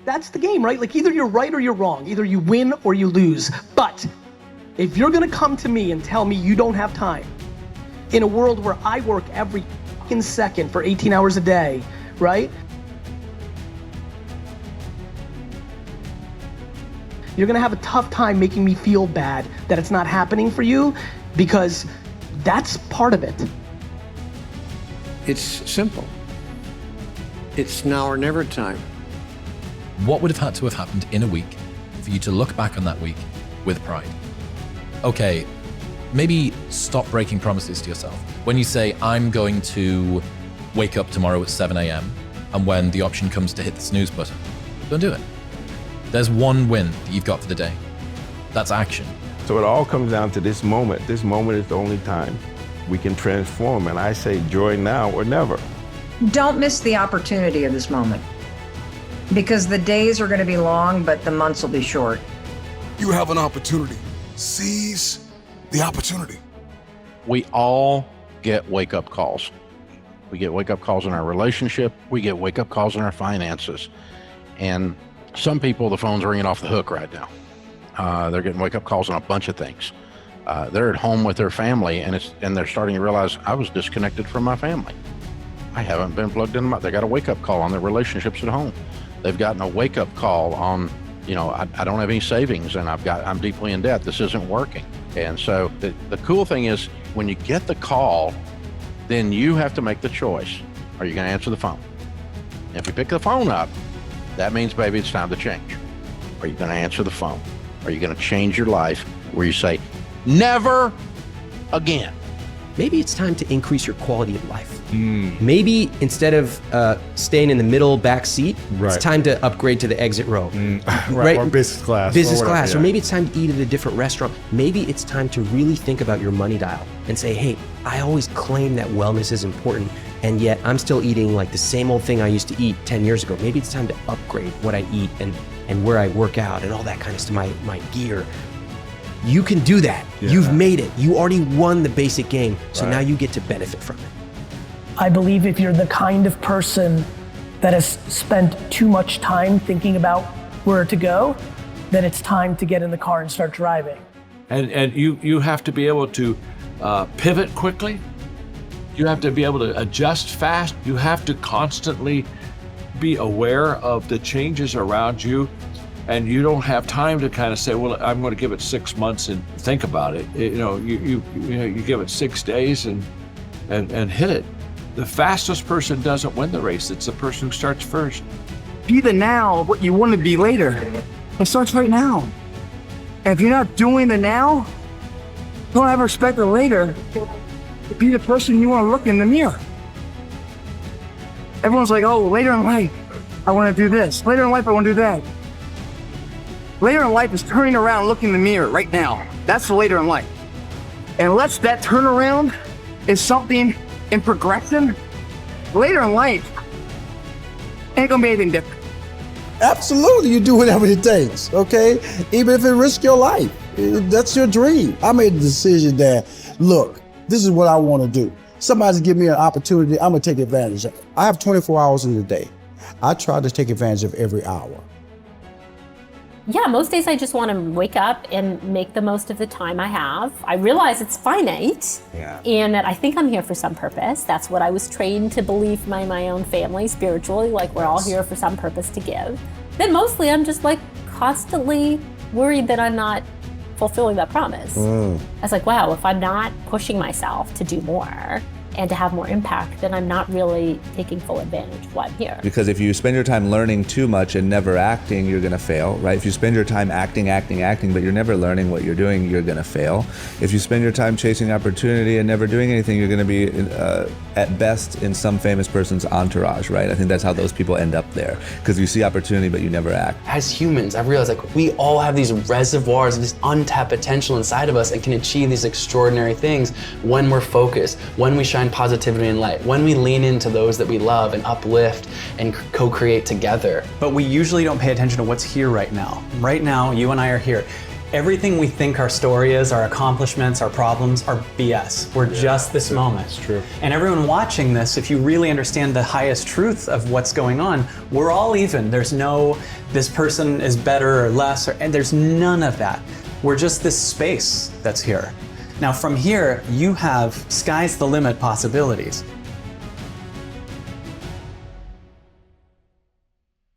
That's the game, right? Like either you're right or you're wrong. Either you win or you lose. But if you're gonna come to me and tell me you don't have time, in a world where I work every fucking second for 18 hours a day, right? You're gonna have a tough time making me feel bad that it's not happening for you, because that's part of it. It's simple. It's now or never time. What would have had to have happened in a week for you to look back on that week with pride? Okay, maybe stop breaking promises to yourself. When you say, I'm going to wake up tomorrow at 7 a.m., and when the option comes to hit the snooze button, don't do it. There's one win that you've got for the day. That's action. So it all comes down to this moment. This moment is the only time we can transform. And I say joy now or never. Don't miss the opportunity of this moment, because the days are going to be long, but the months will be short. You have an opportunity. Seize the opportunity. We all get wake-up calls. We get wake-up calls in our relationship. We get wake-up calls in our finances. And some people, the phone's ringing off the hook right now. They're getting wake-up calls on a bunch of things. They're at home with their family, and they're starting to realize, I was disconnected from my family. I haven't been plugged in. They got a wake-up call on their relationships at home. They've gotten a wake-up call on, I don't have any savings, and I'm deeply in debt. This isn't working. And so the cool thing is, when you get the call, then you have to make the choice. Are you going to answer the phone? If you pick the phone up, that means, baby, it's time to change. Are you going to answer the phone? Are you going to change your life where you say, never again? Maybe it's time to increase your quality of life. Maybe instead of staying in the middle back seat, it's time to upgrade to the exit row. Right. Or business class. Business class. Or maybe it's time to eat at a different restaurant. Maybe it's time to really think about your money dial and say, hey, I always claim that wellness is important, and yet I'm still eating like the same old thing I used to eat 10 years ago. Maybe it's time to upgrade what I eat and where I work out and all that kind of stuff, my gear. You can do that. Yeah. You've made it. You already won the basic game. So now you get to benefit from it. I believe if you're the kind of person that has spent too much time thinking about where to go, then it's time to get in the car and start driving. And you have to be able to pivot quickly. You have to be able to adjust fast. You have to constantly be aware of the changes around you. And you don't have time to kind of say, well, I'm going to give it 6 months and think about it. You give it 6 days and hit it. The fastest person doesn't win the race. It's the person who starts first. Be the now of what you want to be later. It starts right now. And if you're not doing the now, don't ever expect the later to be the person you want to look in the mirror. Everyone's like, oh, later in life, I want to do this. Later in life, I want to do that. Later in life is turning around, looking in the mirror right now. That's the later in life. And unless that turnaround is something in progression, later in life ain't gonna be anything different. Absolutely, you do whatever it takes, okay? Even if it risks your life, that's your dream. I made the decision that, look, this is what I want to do. Somebody's give me an opportunity, I'm gonna take advantage of it. I have 24 hours in the day. I try to take advantage of every hour. Yeah, most days I just want to wake up and make the most of the time I have. I realize it's finite and that I think I'm here for some purpose. That's what I was trained to believe my own family spiritually, like we're all here for some purpose to give. Then mostly I'm just like constantly worried that I'm not fulfilling that promise. I was like, wow, if I'm not pushing myself to do more and to have more impact, then I'm not really taking full advantage of why I'm here. Because if you spend your time learning too much and never acting, you're gonna fail, right? If you spend your time acting, but you're never learning what you're doing, you're gonna fail. If you spend your time chasing opportunity and never doing anything, you're gonna be at best in some famous person's entourage, right? I think that's how those people end up there, because you see opportunity, but you never act. As humans, I've realized like we all have these reservoirs of this untapped potential inside of us and can achieve these extraordinary things when we're focused, when we shine positivity and light, when we lean into those that we love and uplift and co-create together. But we usually don't pay attention to what's here right now. Right now, you and I are here. Everything we think our story is, our accomplishments, our problems, are BS. We're just this moment. That's true. And everyone watching this, if you really understand the highest truth of what's going on, we're all even. There's no, this person is better or less, and there's none of that. We're just this space that's here. Now from here, you have sky's the limit possibilities.